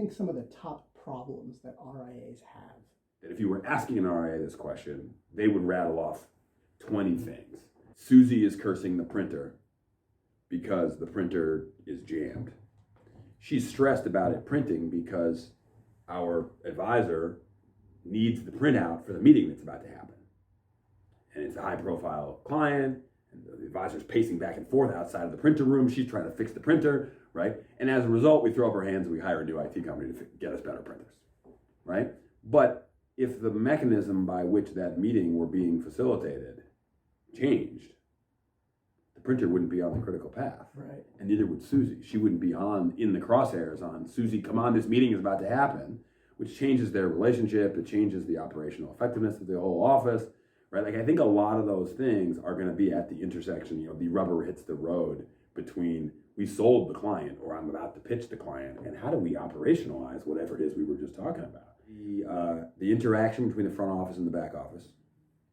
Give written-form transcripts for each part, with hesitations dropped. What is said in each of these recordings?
think some of the top problems that RIAs have? That if you were asking an RIA this question, they would rattle off 20 things. Susie is cursing the printer because the printer is jammed. She's stressed about it printing because our advisor needs the printout for the meeting that's about to happen. And it's a high-profile client, and the advisor's pacing back and forth outside of the printer room. She's trying to fix the printer, right? And as a result, we throw up our hands and we hire a new IT company to get us better printers, right? But if the mechanism by which that meeting were being facilitated changed, the printer wouldn't be on the critical path. Right. And neither would Susie. She wouldn't be in the crosshairs on, Susie, come on, this meeting is about to happen, which changes their relationship. It changes the operational effectiveness of the whole office, right? Like, I think a lot of those things are going to be at the intersection, the rubber hits the road between we sold the client or I'm about to pitch the client, and how do we operationalize whatever it is we were just talking about? The interaction between the front office and the back office.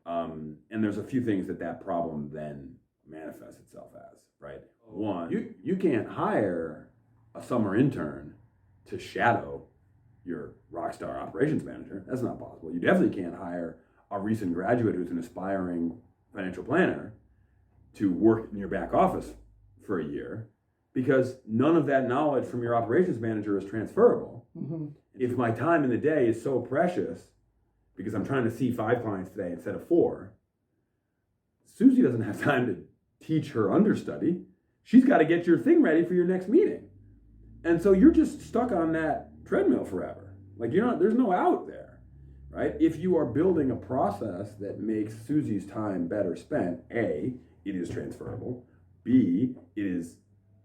And there's a few things that problem then manifests itself as, right? One, you can't hire a summer intern to shadow your rockstar operations manager. That's not possible. You definitely can't hire a recent graduate who's an aspiring financial planner to work in your back office for a year, because none of that knowledge from your operations manager is transferable. Mm-hmm. If my time in the day is so precious because I'm trying to see 5 clients today instead of 4, Susie doesn't have time to teach her understudy. She's got to get your thing ready for your next meeting. And so you're just stuck on that treadmill forever. Like, there's no out there, right? If you are building a process that makes Susie's time better spent, A, it is transferable. B, it is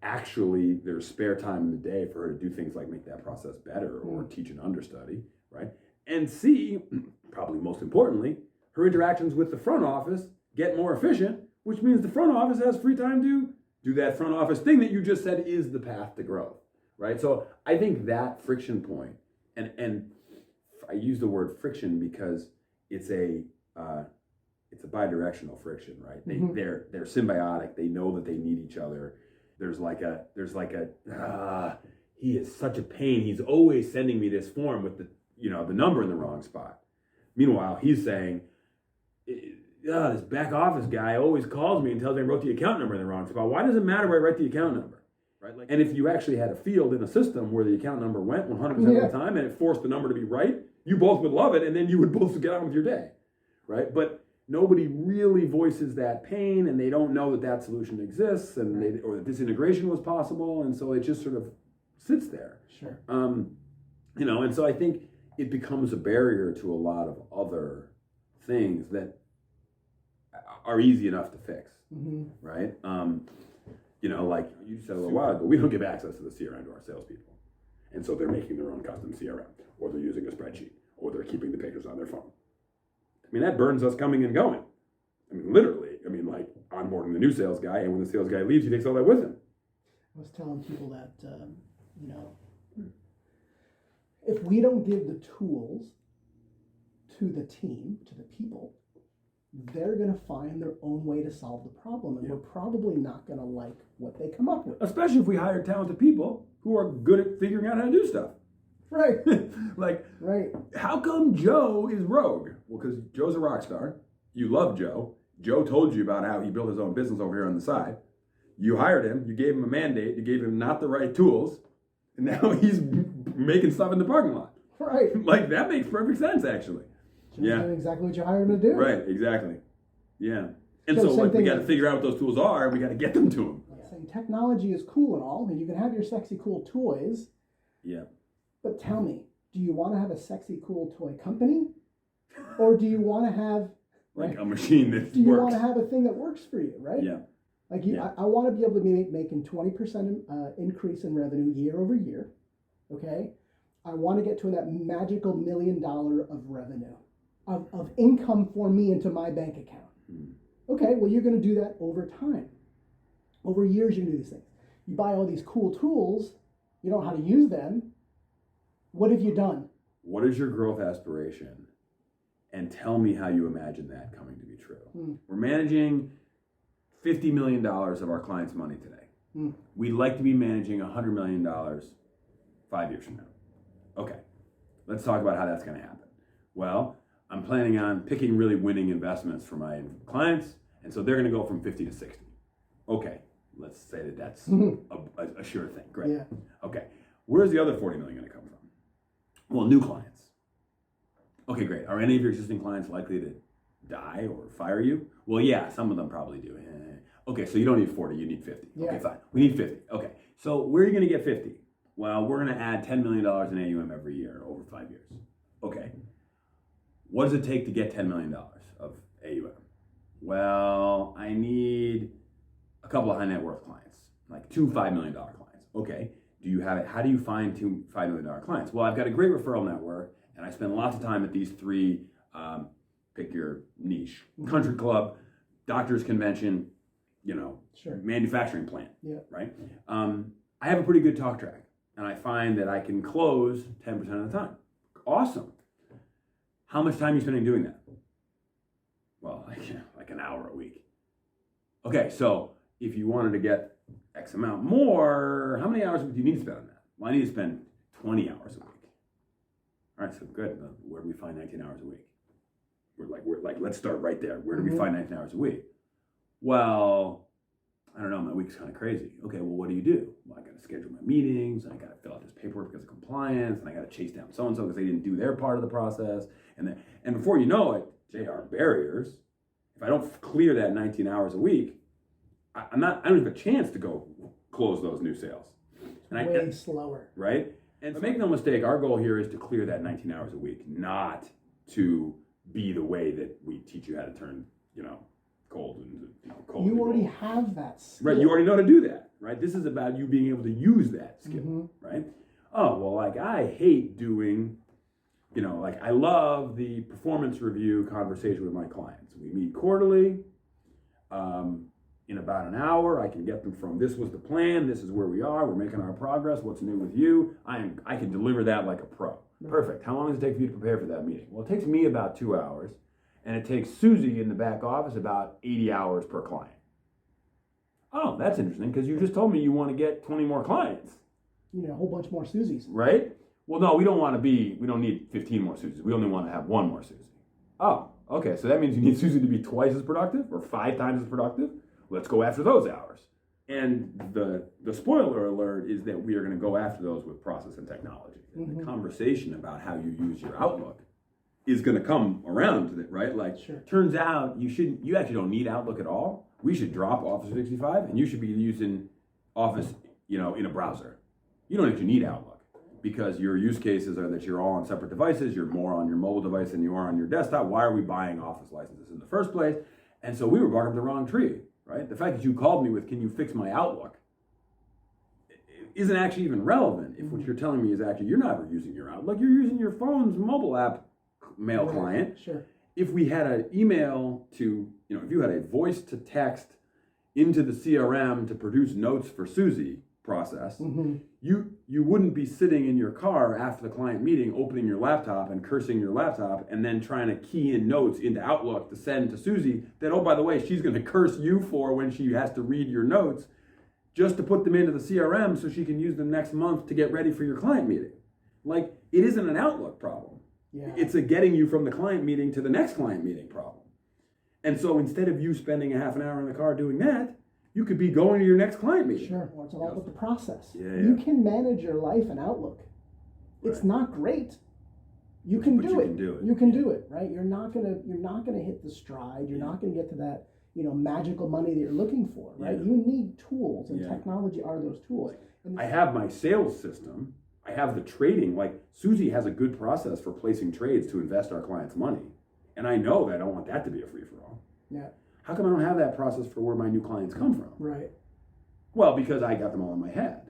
actually, there's spare time in the day for her to do things like make that process better or teach an understudy, right? And C, probably most importantly, her interactions with the front office get more efficient, which means the front office has free time to do that front office thing that you just said is the path to growth, right? So I think that friction point, and I use the word friction because it's a bidirectional friction, right? They're symbiotic. They know that they need each other. He is such a pain. He's always sending me this form with the number in the wrong spot. Meanwhile, he's saying, this back office guy always calls me and tells me I wrote the account number in the wrong spot. Why does it matter where I write the account number? Right? And if you actually had a field in a system where the account number went 100% of the time and it forced the number to be right, you both would love it, and then you would both get on with your day, right? But nobody really voices that pain, and they don't know that solution exists, and or that this integration was possible, and so it just sort of sits there. Sure. And so I think it becomes a barrier to a lot of other things that are easy enough to fix, right? Like you said a little while ago, we don't give access to the CRM to our salespeople, and so they're making their own custom CRM, or they're using a spreadsheet, or they're keeping the pictures on their phone. I mean, that burns us coming and going. I mean, literally. I mean, like onboarding the new sales guy, and when the sales guy leaves, he takes all that with him. I was telling people that, if we don't give the tools to the team, to the people, they're going to find their own way to solve the problem, and we're probably not going to like what they come up with. Especially if we hire talented people who are good at figuring out how to do stuff. Right. Right. How come Joe is rogue? Well, because Joe's a rock star. You love Joe. Joe told you about how he built his own business over here on the side. You hired him. You gave him a mandate. You gave him not the right tools. And now he's making stuff in the parking lot. Right. Like, that makes perfect sense, actually. Joe's doing exactly what you hired him to do. Right, exactly. Yeah. And so we got to figure out what those tools are, and we got to get them to him. Saying technology is cool and all, and you can have your sexy, cool toys. Yeah. But tell me, do you want to have a sexy, cool toy company? Or do you want to have... Like a machine that works? Do you want to have a thing that works for you, right? Yeah. Like I want to be able to be making 20% increase in revenue year over year, okay? I want to get to that magical $1 million of revenue, of income for me into my bank account. Okay, well, you're going to do that over time. Over years, you're going to do these things. You buy all these cool tools, you don't know how to use them. What have you done? What is your growth aspiration? And tell me how you imagine that coming to be true. We're managing $50 million of our clients' money today. We'd like to be managing $100 million 5 years from now. Okay, let's talk about how that's going to happen. Well, I'm planning on picking really winning investments for my clients, and so they're going to go from 50 to 60. Okay, let's say that that's a sure thing. Great. Yeah. Okay, where's the other 40 million going to come from? Well, new clients. Okay, great. Are any of your existing clients likely to die or fire you? Well, yeah, some of them probably do. Okay, so you don't need 40, you need 50. Yeah. Okay, fine. We need 50. Okay, so where are you going to get 50? Well, we're going to add $10 million in AUM every year over 5 years. Okay. What does it take to get $10 million of AUM? Well, I need a couple of high net worth clients, like 2 $5 million clients. Okay, do you have it? How do you find 2 $5 million clients? Well, I've got a great referral network, and I spend lots of time at these 3, pick your niche, country club, doctor's convention, Sure. manufacturing plant, Yeah. right? I have a pretty good talk track, and I find that I can close 10% of the time. Awesome. How much time are you spending doing that? Well, like an hour a week. Okay, so if you wanted to get X amount more, how many hours do you need to spend on that? Well, I need to spend 20 hours a week. All right, so good. Where do we find 19 hours a week? We're like, let's start right there. Where do we find 19 hours a week? Well, I don't know, my week's kind of crazy. Okay, well, what do you do? Well, I got to schedule my meetings, and I got to fill out this paperwork because of compliance, and I got to chase down so-and-so because they didn't do their part of the process. And before you know it, JR, barriers, if I don't clear that 19 hours a week, I don't have a chance to go close those new sales. Way slower. Right? And make no mistake, our goal here is to clear that 19 hours a week, not to be the way that we teach you how to turn, cold into cold. You already have that skill. Right, you already know how to do that, right? This is about you being able to use that skill, right? Oh, well, like I hate doing, I love the performance review conversation with my clients. We meet quarterly. In about an hour, I can get them from this was the plan, this is where we are, we're making our progress, what's new with you. I can deliver that like a pro. Perfect. How long does it take for you to prepare for that meeting? Well, it takes me about 2 hours, and it takes Susie in the back office about 80 hours per client. Oh, that's interesting, because you just told me you want to get 20 more clients. You need a whole bunch more Susies. Right? Well, no, we don't need 15 more Susies. We only want to have 1 more Susie. Oh, okay, so that means you need Susie to be twice as productive or 5 times as productive? Let's go after those hours. And the spoiler alert is that we are going to go after those with process and technology. And the conversation about how you use your Outlook is going to come around to it, right? Like, Sure. Turns out you actually don't need Outlook at all. We should drop Office 365, and you should be using Office, in a browser. You don't actually need Outlook because your use cases are that you're all on separate devices. You're more on your mobile device than you are on your desktop. Why are we buying Office licenses in the first place? And so we were barking up the wrong tree. Right? The fact that you called me with, can you fix my Outlook, isn't actually even relevant if what you're telling me is actually you're not using your Outlook, you're using your phone's mobile app mail client. Sure. If we had an email to, if you had a voice to text into the CRM to produce notes for Susie process, you wouldn't be sitting in your car after the client meeting, opening your laptop and cursing your laptop and then trying to key in notes into Outlook to send to Susie that, oh, by the way, she's going to curse you for when she has to read your notes just to put them into the CRM so she can use them next month to get ready for your client meeting. Like, it isn't an Outlook problem. Yeah. It's a getting you from the client meeting to the next client meeting problem. And so instead of you spending a half an hour in the car doing that, you could be going to your next client meeting. Sure. Well, it's all about the process. Yeah. You can manage your life in Outlook. It's not great. You can do it. You can do it, right? You're not gonna hit the stride. You're not gonna get to that, magical money that you're looking for, right? Yeah. You need tools, and technology are those tools. I have my sales system. I have the trading. Like, Susie has a good process for placing trades to invest our clients' money. And I know that I don't want that to be a free-for-all. Yeah. How come I don't have that process for where my new clients come from? Right. Well, because I got them all in my head.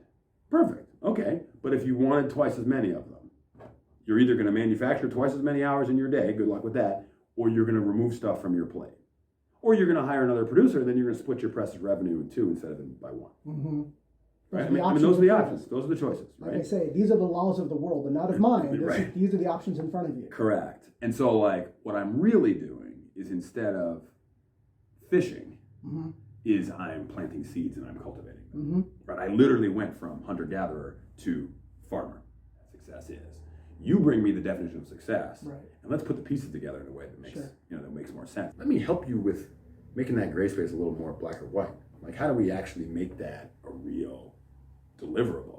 Perfect. Okay. But if you wanted twice as many of them, you're either going to manufacture twice as many hours in your day, good luck with that, or you're going to remove stuff from your plate. Or you're going to hire another producer, and then you're going to split your press's revenue in 2 instead of by 1. Right? Those are the options. Those are the choices, right? Like I say, these are the laws of the world and not of mine. These are the options in front of you. Correct. And so, what I'm really doing is, instead of fishing, is I'm planting seeds and I'm cultivating them. Right? I literally went from hunter-gatherer to farmer. Success is. You bring me the definition of success, Right. and let's put the pieces together in a way that makes Sure. that makes more sense. Let me help you with making that gray space a little more black or white. Like, how do we actually make that a real deliverable?